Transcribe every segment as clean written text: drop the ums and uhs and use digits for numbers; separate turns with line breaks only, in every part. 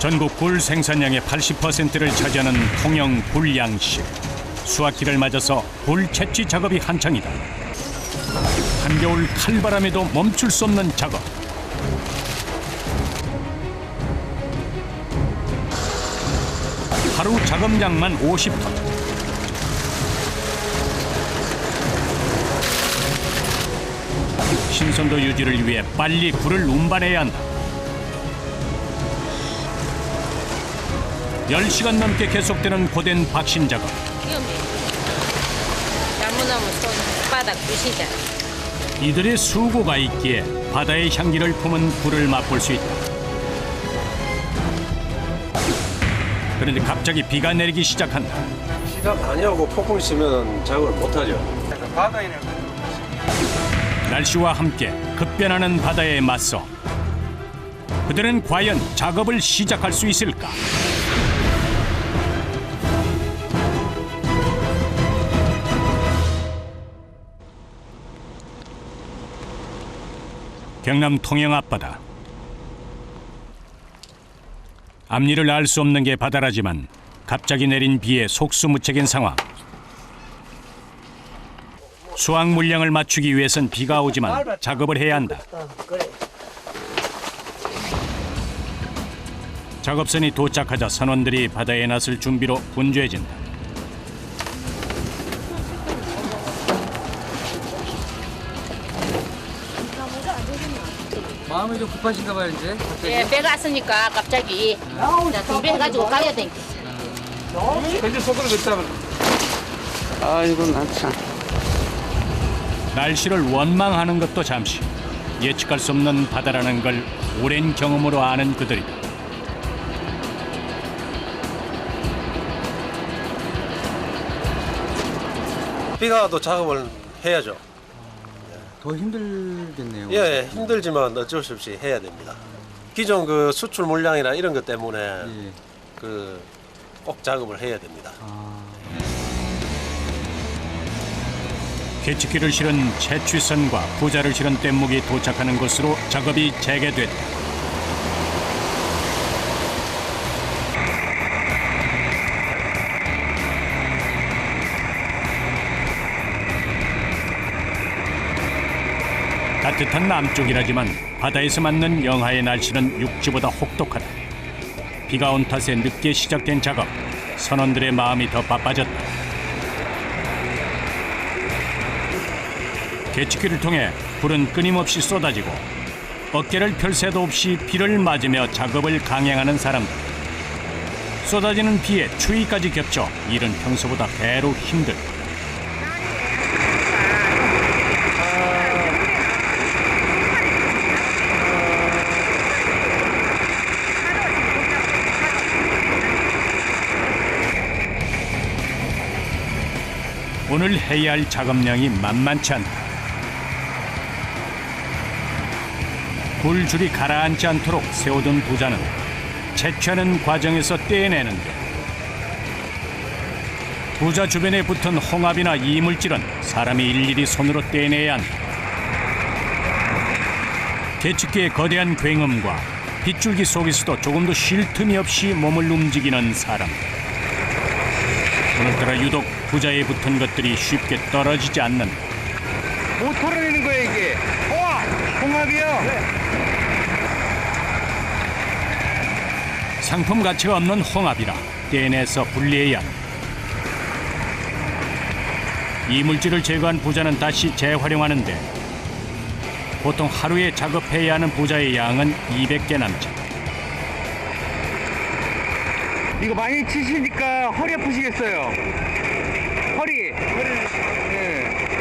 전국 굴 생산량의 80%를 차지하는 통영 굴양식. 수확기를 맞아서 굴 채취 작업이 한창이다. 한겨울 칼바람에도 멈출 수 없는 작업. 하루 작업량만 50톤. 신선도 유지를 위해 빨리 굴을 운반해야 한다. 10시간 넘게 계속되는 고된 박신 작업.
위험해. 잘못하면 손바닥 부시잖아.
이들의 수고가 있기에 바다의 향기를 품은 굴을 맛볼 수 있다. 그런데 갑자기 비가 내리기 시작한다.
비가 많이 오고 폭풍 치면 작업을 못하죠.
날씨와 함께 급변하는 바다에 맞서 그들은 과연 작업을 시작할 수 있을까? 경남 통영 앞바다. 앞니를 알 수 없는 게 바다라지만 갑자기 내린 비에 속수무책인 상황. 수확 물량을 맞추기 위해선 비가 오지만 작업을 해야 한다. 작업선이 도착하자 선원들이 바다에 나설 준비로 분주해진다.
마음이 좀 급하신가 봐요 이제.
예, 배가 왔으니까 갑자기 준비해가지고 가야 돼.
현재 속으로 냈다면.
아이고 나 참.
날씨를 원망하는 것도 잠시. 예측할 수 없는 바다라는 걸 오랜 경험으로 아는 그들이다.
비가 와도 작업을 해야죠.
더 힘들겠네요.
예, 힘들지만 어쩔 수 없이 해야 됩니다. 기존 그 수출 물량이나 이런 것 때문에
예.
꼭 작업을 해야 됩니다.
개치기를 실은 채취선과 부자를 실은 뗏목이 도착하는 곳으로 작업이 재개됐다. 따뜻한 남쪽이라지만 바다에서 맞는 영하의 날씨는 육지보다 혹독하다. 비가 온 탓에 늦게 시작된 작업. 선원들의 마음이 더 바빠졌다. 개치기를 통해 불은 끊임없이 쏟아지고 어깨를 펼 새도 없이 비를 맞으며 작업을 강행하는 사람들. 쏟아지는 비에 추위까지 겹쳐 일은 평소보다 배로 힘들다. 오늘 해야 할 작업량이 만만치 않다. 굴줄이 가라앉지 않도록 세워둔 부자는 채취하는 과정에서 떼내는데 부자 주변에 붙은 홍합이나 이물질은 사람이 일일이 손으로 떼내야 한다. 개치기의 거대한 굉음과 빗줄기 속에서도 조금도 쉴 틈이 없이 몸을 움직이는 사람. 오늘따라 유독 부자에 붙은 것들이 쉽게 떨어지지 않는다.
못 털어내는 거예요 이게. 홍합이요.
상품 가치가 없는 홍합이라 떼내서 분리해야 한다. 이물질을 제거한 부자는 다시 재활용하는데 보통 하루에 작업해야 하는 부자의 양은 200개 남짓.
이거 많이 치시니까 허리 아프시겠어요. 허리. 네.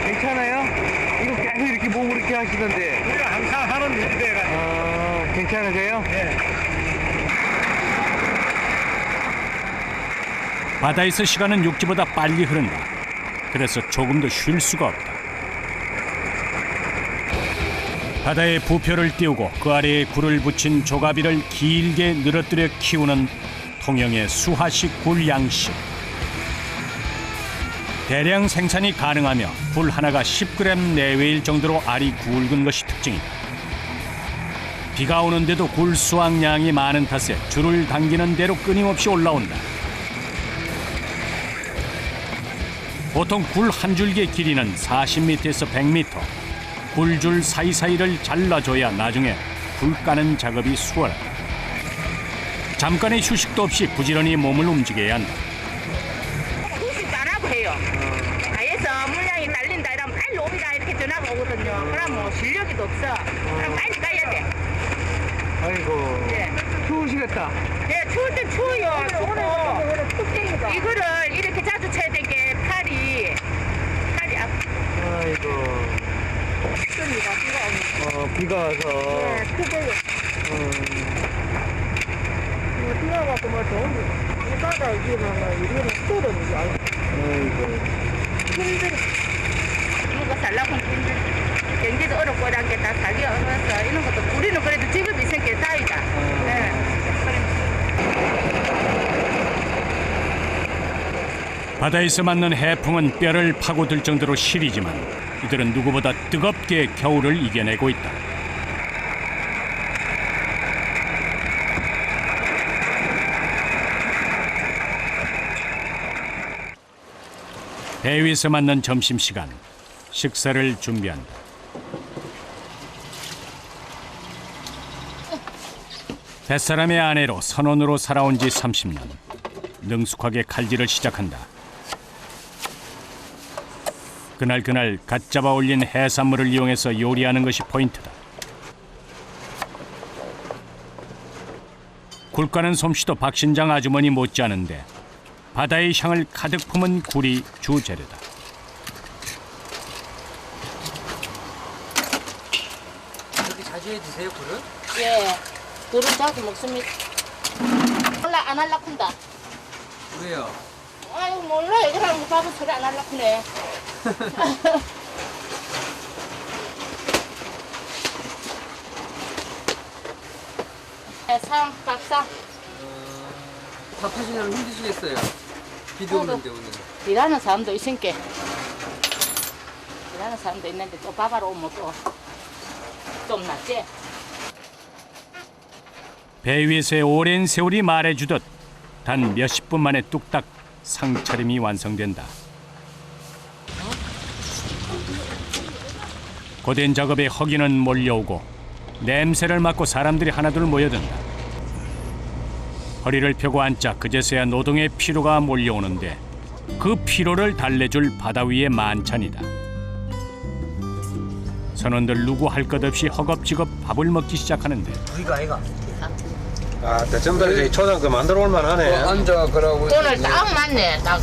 괜찮아요? 이거 계속 이렇게 몸을 이렇게 하시던데.
우리가 항상 하는 일인데.
괜찮으세요?
네.
바다에서 시간은 육지보다 빨리 흐른다. 그래서 조금도 쉴 수가 없다. 바다에 부표를 띄우고 그 아래에 굴을 붙인 조가비를 길게 늘어뜨려 키우는 통영의 수하식 굴 양식. 대량 생산이 가능하며 굴 하나가 10g 내외일 정도로 알이 굵은 것이 특징이다. 비가 오는데도 굴 수확량이 많은 탓에 줄을 당기는 대로 끊임없이 올라온다. 보통 굴 한 줄기의 길이는 40m에서 100m. 굴줄 사이사이를 잘라줘야 나중에 굴 까는 작업이 수월하다. 잠깐의 휴식도 없이 부지런히 몸을 움직여야 한다.
휴식도 안 하고 해요. 가에서 물량이 딸린다 이러면 빨리 옵니다 이렇게 전화가 오거든요. 그럼 뭐 실력이도 없어. 그럼 빨리 까야 돼.
아이고.
네.
추우시겠다.
네, 추울 땐 추워요. 춥고. 이거를 이렇게 자주 쳐야 된 게 팔이
아이고. 비가 와서.
크고요. 비가 와서 뭐 좋은 거. 이따가 이게 막 이거는 쏟아는 게
아이고.
힘들어. 이거 살라고 힘들어. 경기도 어렵고 이런 게 다 살기 어려워서 이런 것도 우리는 그래도 직업이 있으니까 다이다. 네.
바다에서 맞는 해풍은 뼈를 파고들 정도로 시리지만 이들은 누구보다 뜨겁게 겨울을 이겨내고 있다. 배 위에서 맞는 점심시간, 식사를 준비한다. 뱃사람의 아내로 선원으로 살아온 지 30년. 능숙하게 칼질을 시작한다. 그날 갓 잡아 올린 해산물을 이용해서 요리하는 것이 포인트다. 굴 까는 솜씨도 박신장 아주머니 못지않은데 바다의 향을 가득 품은 굴이 주재료다.
그렇게 자주 해 드세요, 굴은?
예. 굴은 자주 먹습니다. 안 할라쿤다.
왜요?
아유 몰라요. 그럼 밥은 소리 안 할라쿠네. 상, 밥상.
밥 하시느라 힘드시겠어요? 비도 오는데 오늘.
일하는 사람도 있으니까. 일하는 사람도 있는데 또 밥하러 오면 또 좀 낫지.
배 위에서의 오랜 세월이 말해주듯 단 몇십 분 만에 뚝딱 상차림이 완성된다. 고된 작업에 허기는 몰려오고 냄새를 맡고 사람들이 하나둘 모여든다. 허리를 펴고 앉자 그제서야 노동의 피로가 몰려오는데 그 피로를 달래줄 바다 위의 만찬이다. 선원들 누구 할 것 없이 허겁지겁 밥을 먹기 시작하는데
우리가 아이가.
아, 대전들 이제 초장 그 만들어 올 만하네.
앉아 그러고.
오늘 딱 맞네. 딱.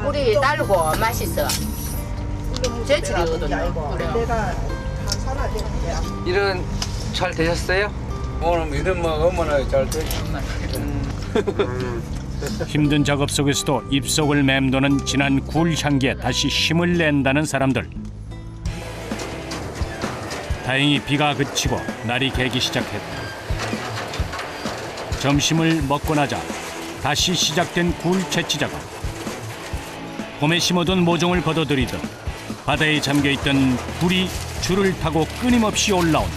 우리 달고 맛있어. 제철이거든요. 그래요.
일은 잘 되셨어요?
오늘 이런 뭐 어머나 잘 되지.
힘든 작업 속에서도 입속을 맴도는 진한 굴 향기에 다시 힘을 낸다는 사람들. 다행히 비가 그치고 날이 개기 시작했다. 점심을 먹고 나자 다시 시작된 굴 채취 작업. 봄에 심어둔 모종을 걷어들이듯 바다에 잠겨있던 굴이 줄을 타고 끊임없이 올라온다.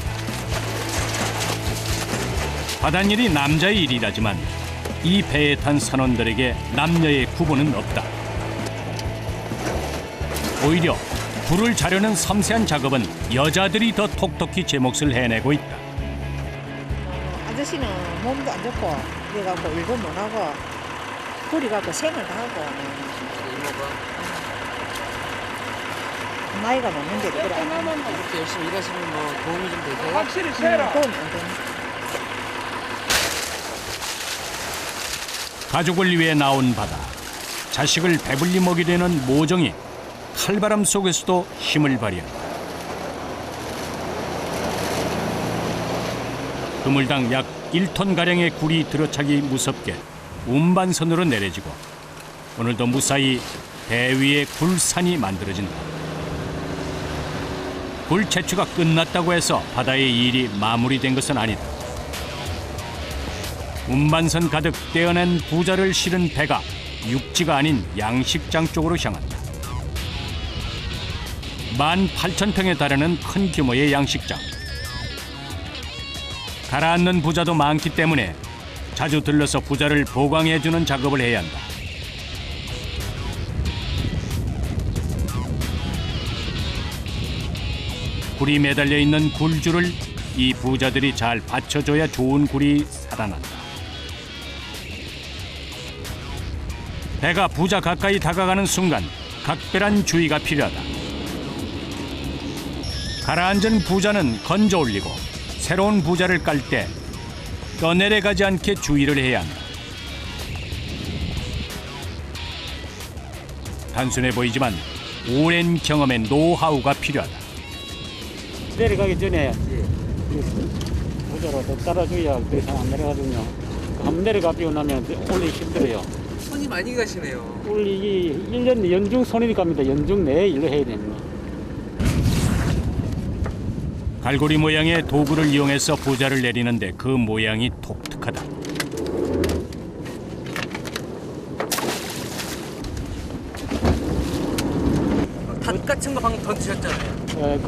바닷일이 남자의 일이라지만 이 배에 탄 선원들에게 남녀의 구분은 없다. 오히려 굴을 자르는 섬세한 작업은 여자들이 더 톡톡히 제 몫을 해내고 있다.
아저씨는 몸도 안 좋고 그래갖고 일도 못하고 굴이 갖고 생을 다 하고 나이가 먹는데 그래
이렇게 열심히 일하시면 뭐 도움이 좀 되세요?
확실히 세라.
도움이 안 되네.
가족을 위해 나온 바다. 자식을 배불리 먹이려는 모정이 칼바람 속에서도 힘을 발휘한다. 그물당 약 1톤가량의 굴이 들어차기 무섭게 운반선으로 내려지고 오늘도 무사히 배 위에 굴산이 만들어진다. 굴 채취가 끝났다고 해서 바다의 일이 마무리된 것은 아니다. 운반선 가득 떼어낸 부자를 실은 배가 육지가 아닌 양식장 쪽으로 향한다. 18,000평에 달하는 큰 규모의 양식장. 가라앉는 부자도 많기 때문에 자주 들러서 부자를 보강해주는 작업을 해야 한다. 굴이 매달려 있는 굴줄을 이 부자들이 잘 받쳐줘야 좋은 굴이 살아난다. 배가 부자 가까이 다가가는 순간 각별한 주의가 필요하다. 가라앉은 부자는 건져 올리고 새로운 부자를 깔 때 떠내려가지 않게 주의를 해야 한다. 단순해 보이지만 오랜 경험의 노하우가 필요하다.
내려가기 전에 부자로 더 따라줘야 더 이상 안 내려가거든요. 한번 내려가고 나면 올리기 힘들어요.
손이 많이 가시네요.
올리기 1년 연중 손이 갑니다. 연중 내에 일로 해야 됩니다.
갈고리 모양의 도구를 이용해서 부자를 내리는데 그 모양이 독특하다.
닷 같은 거 방금 던지셨잖아요.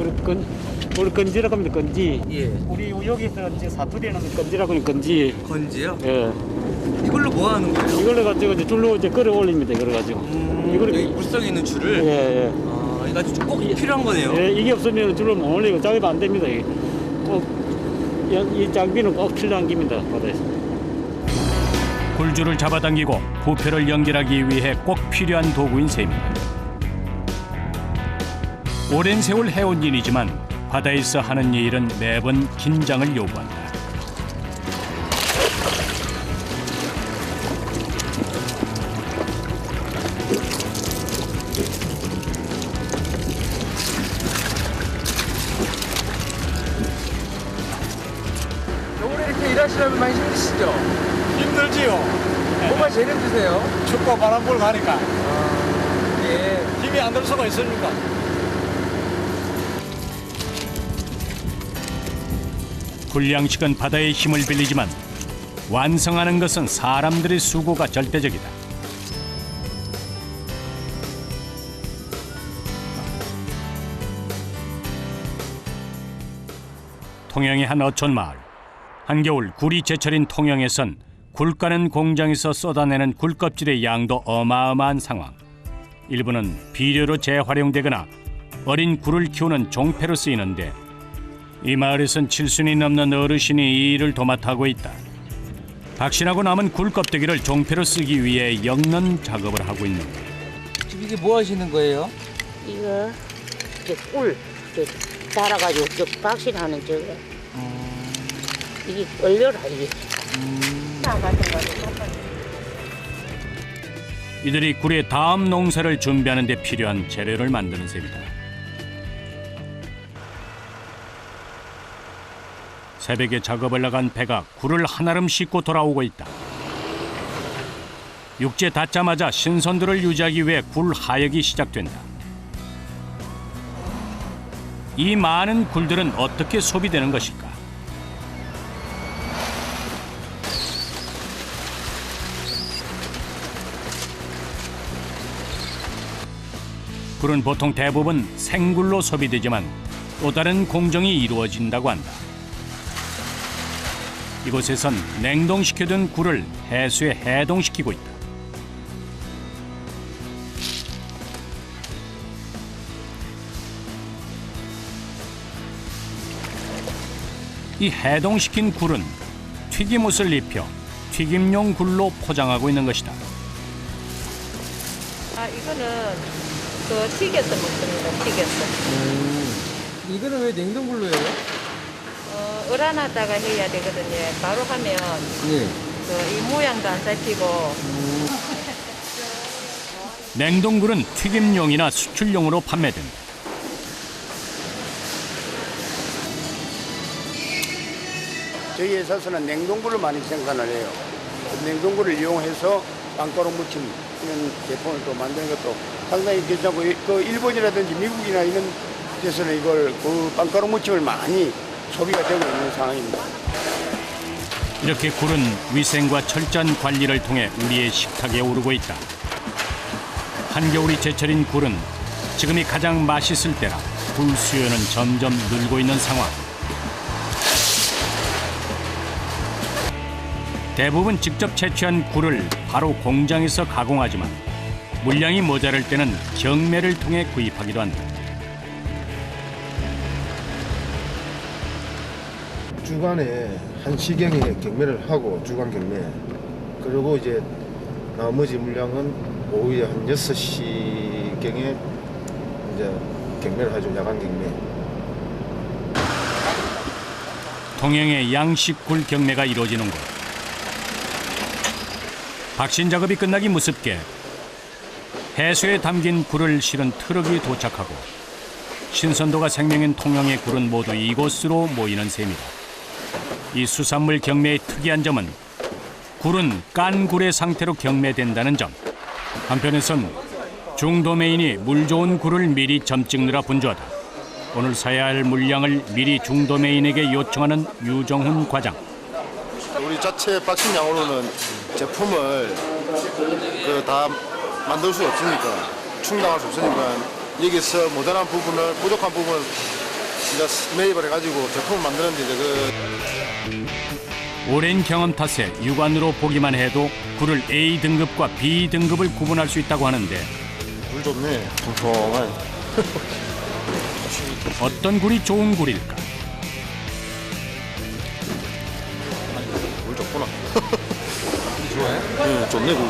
원래 건지라고 합니다. 건지.
예.
우리 여기서 이제 사투리는 건지라고 하는 건지.
건지요?
예.
이걸로 뭐 하는 거예요?
이걸로 가지고 이제 줄로 이제 끌어 올립니다. 이걸 가지고. 이거를
여기 물속에 있는 줄을?
예, 예.
아, 이거 아주 꼭 필요한 거네요.
예, 이게 없으면 줄로 못 올리고 작업이 안 됩니다. 이게. 이 장비는 꼭 필요한 겁니다. 바다에서.
굴줄을 잡아당기고 부표를 연결하기 위해 꼭 필요한 도구인 셈입니다. 오랜 세월 해온 일이지만 바다에서 하는 이 일은 매번 긴장을 요구한다.
겨울에 이렇게 일하시려면 많이 힘드시죠?
힘들지요.
뭐가 제일 힘드세요?
춥고 바람 불고 가니까
예.
힘이 안 들 수가 있습니까?
굴양식은 바다의 힘을 빌리지만 완성하는 것은 사람들의 수고가 절대적이다. 통영의 한 어촌 마을. 한겨울 굴이 제철인 통영에선 굴 까는 공장에서 쏟아내는 굴껍질의 양도 어마어마한 상황. 일부는 비료로 재활용되거나 어린 굴을 키우는 종패로 쓰이는데 이 마을에선 7순이 넘는 어르신이 이 일을 도맡아하고 있다. 박신하고 남은 굴 껍데기를 종패로 쓰기 위해 엮는 작업을 하고 있는 거야.
지금 이게 뭐 하시는 거예요?
이거 꿀 달아가지고 박신하는 저거 이게 얼려라 이게
이들이 굴의 다음 농사를 준비하는 데 필요한 재료를 만드는 셈이다. 새벽에 작업을 나간 배가 굴을 한아름 싣고 돌아오고 있다. 육지에 닿자마자 신선도를 유지하기 위해 굴 하역이 시작된다. 이 많은 굴들은 어떻게 소비되는 것일까? 굴은 보통 대부분 생굴로 소비되지만 또 다른 공정이 이루어진다고 한다. 이곳에선 냉동시켜둔 굴을 해수에 해동시키고 있다. 이 해동시킨 굴은 튀김옷을 입혀 튀김용 굴로 포장하고 있는 것이다.
아, 이거는 그 튀겨서 먹습니다. 튀겨서.
이거는 왜 냉동굴로 해요?
얼어놨다가 해야 되거든요. 바로 하면
네.
이 모양도 안 잡히고.
냉동굴은 튀김용이나 수출용으로 판매된다.
저희 회사에서는 냉동굴을 많이 생산을 해요. 냉동굴을 이용해서 빵가루 무침 이런 제품을 또 만드는 것도 상당히 괜찮고, 그 일본이라든지 미국이나 이런 데서는 이걸 그 빵가루 무침을 많이 소비가 되고 있는 상황입니다.
이렇게 굴은 위생과 철저한 관리를 통해 우리의 식탁에 오르고 있다. 한겨울이 제철인 굴은 지금이 가장 맛있을 때라 굴 수요는 점점 늘고 있는 상황. 대부분 직접 채취한 굴을 바로 공장에서 가공하지만 물량이 모자랄 때는 경매를 통해 구입하기도 한다.
주간에 한 시경에 경매를 하고 주간 경매, 그리고 이제 나머지 물량은 오후에 한 6시경에 이제 경매를 하죠. 야간 경매.
통영의 양식 굴 경매가 이루어지는 곳. 박신 작업이 끝나기 무섭게 해수에 담긴 굴을 실은 트럭이 도착하고 신선도가 생명인 통영의 굴은 모두 이곳으로 모이는 셈이다. 이 수산물 경매의 특이한 점은 굴은 깐 굴의 상태로 경매된다는 점. 한편에선 중도매인이 물 좋은 굴을 미리 점 찍느라 분주하다. 오늘 사야 할 물량을 미리 중도매인에게 요청하는 유정훈 과장.
우리 자체 박신 양으로는 제품을 다 만들 수 없으니까, 충당할 수 없으니까 여기서 모자란 부분을, 부족한 부분을 이제 매입을 해가지고 제품을 만드는데 이제
오랜 경험 탓에 육안으로 보기만 해도 굴을 A 등급과 B 등급을 구분할 수 있다고 하는데
물 좋네, 통통한.
어떤 굴이 좋은 굴일까?
물 좋구나. 좋아요? 네, 좋네 굴.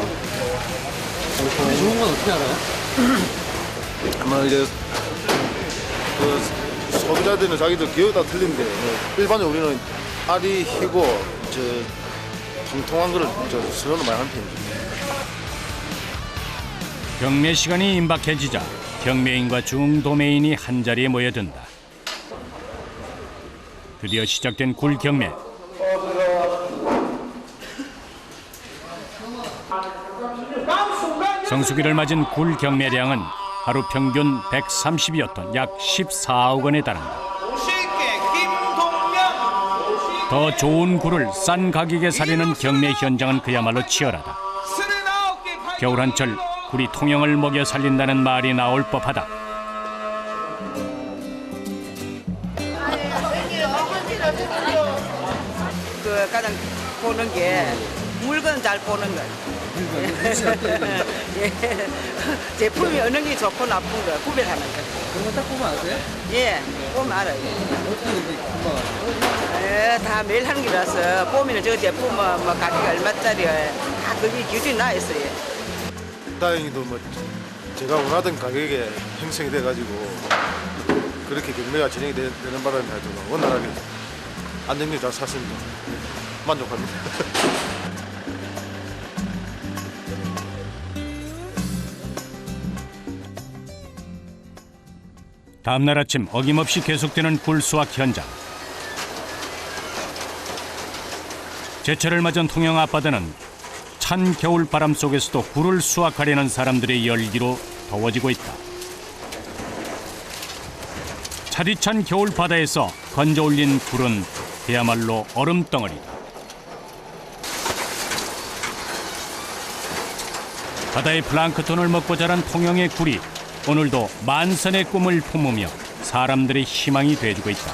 좋은 건 어떻게 알아요?
아마 이제 그 소비자들은 자기들 기호가 다 틀린데, 일반적으로 우리는 알이 희고 통통한 거를 선호를 많이 하는 편이죠.
경매 시간이 임박해지자 경매인과 중도매인이 한자리에 모여든다. 드디어 시작된 굴 경매. 성수기를 맞은 굴 경매량은 하루 평균 130여 톤, 약 14억 원에 달한다. 더 좋은 굴을 싼 가격에 사려는 경매 현장은 그야말로 치열하다. 겨울 한철 굴이 통영을 먹여 살린다는 말이 나올 법하다.
그 가장 보는 게 물건 잘 보는 거. 예. 제품이 어느 게 좋고 나쁜 거 구별하는 거.
그런 거 딱 보면 아세요?
예, 보면 알아요. 예, 다 매일 하는 게라서 보면 저 제품은 뭐 가격이 얼마짜리에 다 그게 기준이 나 있어요.
다행히도 뭐 제가 원하던 가격에 형성이 돼가지고 그렇게 경매가 진행이 되는 바람에 하여튼 원활하게 안정적으로 잘 샀습니다. 만족합니다.
다음날 아침 어김없이 계속되는 굴 수확 현장. 제철을 맞은 통영 앞바다는 찬 겨울 바람 속에서도 굴을 수확하려는 사람들의 열기로 더워지고 있다. 차디찬 겨울 바다에서 건져 올린 굴은 그야말로 얼음덩어리다. 바다의 플랑크톤을 먹고 자란 통영의 굴이 오늘도 만선의 꿈을 품으며 사람들의 희망이 돼주고 있다.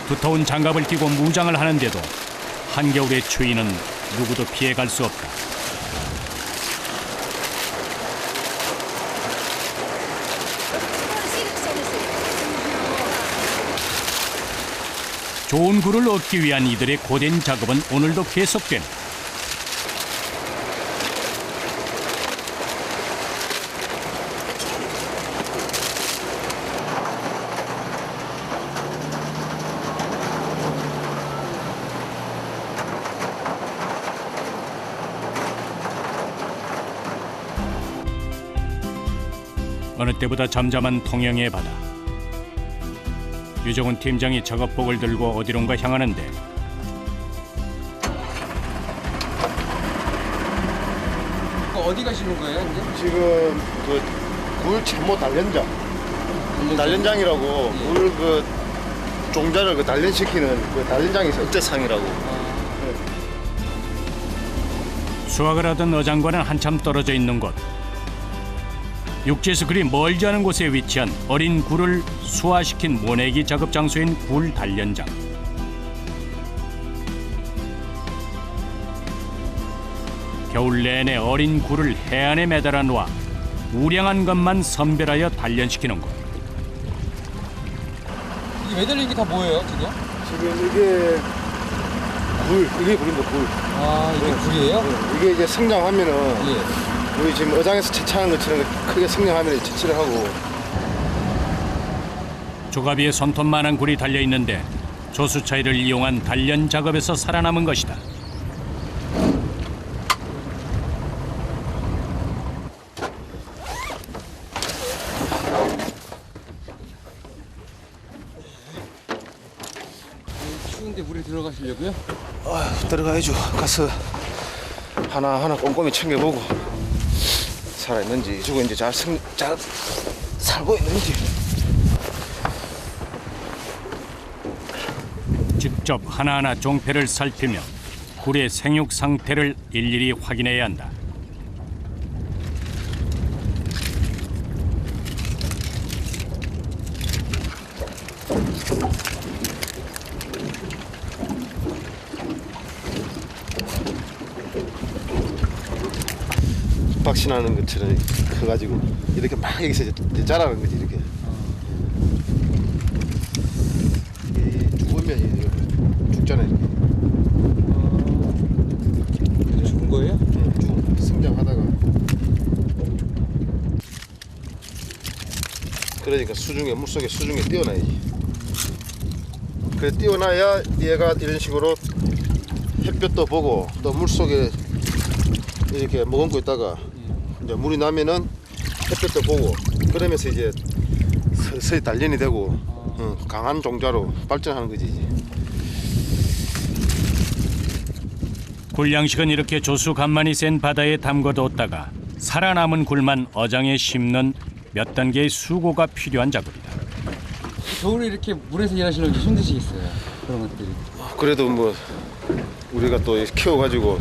두터운 장갑을 끼고 무장을 하는데도 한겨울의 추위는 누구도 피해갈 수 없다. 좋은 굴을 얻기 위한 이들의 고된 작업은 오늘도 계속된다. 어느 때보다 잠잠한 통영의 바다. 유정훈 팀장이 작업복을 들고 어디론가 향하는데
어디 가시는 거예요, 이제?
지금 굴 채모 단련장, 단련장이라고 굴 종자를 단련시키는 단련장이 있어요. 억제상이라고.
수확을 하던 어장과는 한참 떨어져 있는 곳. 육지에서 그리 멀지 않은 곳에 위치한 어린 굴을 수화시킨 모내기 작업 장소인 굴 단련장. 겨울 내내 어린 굴을 해안에 매달아 놓아 우량한 것만 선별하여 단련시키는 곳.
이게 매달린 게 다 뭐예요, 지금?
지금 이게 이게 굴입니다, 굴.
아, 이게 굴이에요?
이게 이제 성장하면은
예.
우리 지금 어장에서 채취하는 것처럼 크게 성장하면 채취를 하고.
조가비에 손톱만한 굴이 달려 있는데 조수 차이를 이용한 단련 작업에서 살아남은 것이다.
추운데 물에 들어가시려고요?
들어가야죠. 가서 하나하나 꼼꼼히 챙겨보고 살아있는지, 죽어 이제 잘 살고 있는지.
직접 하나하나 종패를 살피며 굴의 생육 상태를 일일이 확인해야 한다.
박신하는 것처럼 커가지고 이렇게 막 여기서 이제 자라는 거지, 이렇게. 죽으면 이렇게 죽잖아요, 이렇게.
그래서 죽은 거예요?
쭉 성장하다가. 그러니까 물속에 수중에 띄워놔야지. 그래 띄워놔야 얘가 이런 식으로 햇볕도 보고 또 물속에 이렇게 머금고 있다가 이제 물이 나면은 햇볕도 보고 그러면서 이제 서서히 단련이 되고 강한 종자로 발전하는 거지 이제.
굴 양식은 이렇게 조수 간만이 센 바다에 담궈뒀다가 살아남은 굴만 어장에 심는 몇 단계의 수고가 필요한 작업이다.
겨울에 이렇게 물에서 일하시는 게 힘드시겠어요? 그런 것들이.
그래도 뭐 우리가 또 키워가지고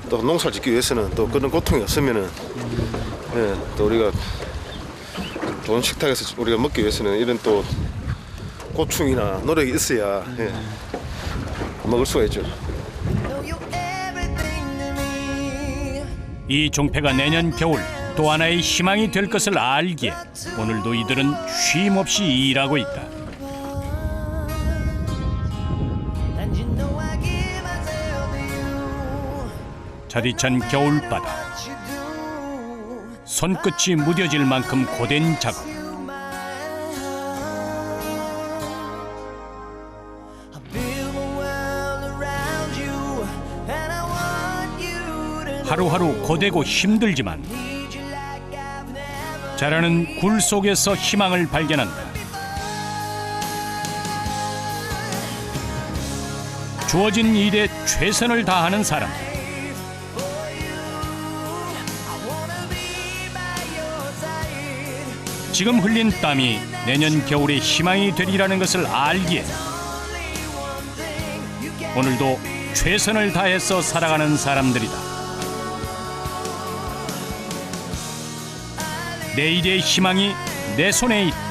또 농사를 짓기 위해서는 또 그런 고통이 없으면은 또 우리가 좋은 식탁에서 우리가 먹기 위해서는 이런 또 고충이나 노력이 있어야 먹을 수가 있죠.
이 종패가 내년 겨울 또 하나의 희망이 될 것을 알기에 오늘도 이들은 쉼 없이 일하고 있다. 자디찬 겨울바다. 손끝이 무뎌질 만큼 고된 작업. 하루하루 고되고 힘들지만 자라는 굴 속에서 희망을 발견한다. 주어진 일에 최선을 다하는 사람. 지금 흘린 땀이 내년 겨울의 희망이 되리라는 것을 알기에 오늘도 최선을 다해서 살아가는 사람들이다. 내일의 희망이 내 손에 있다.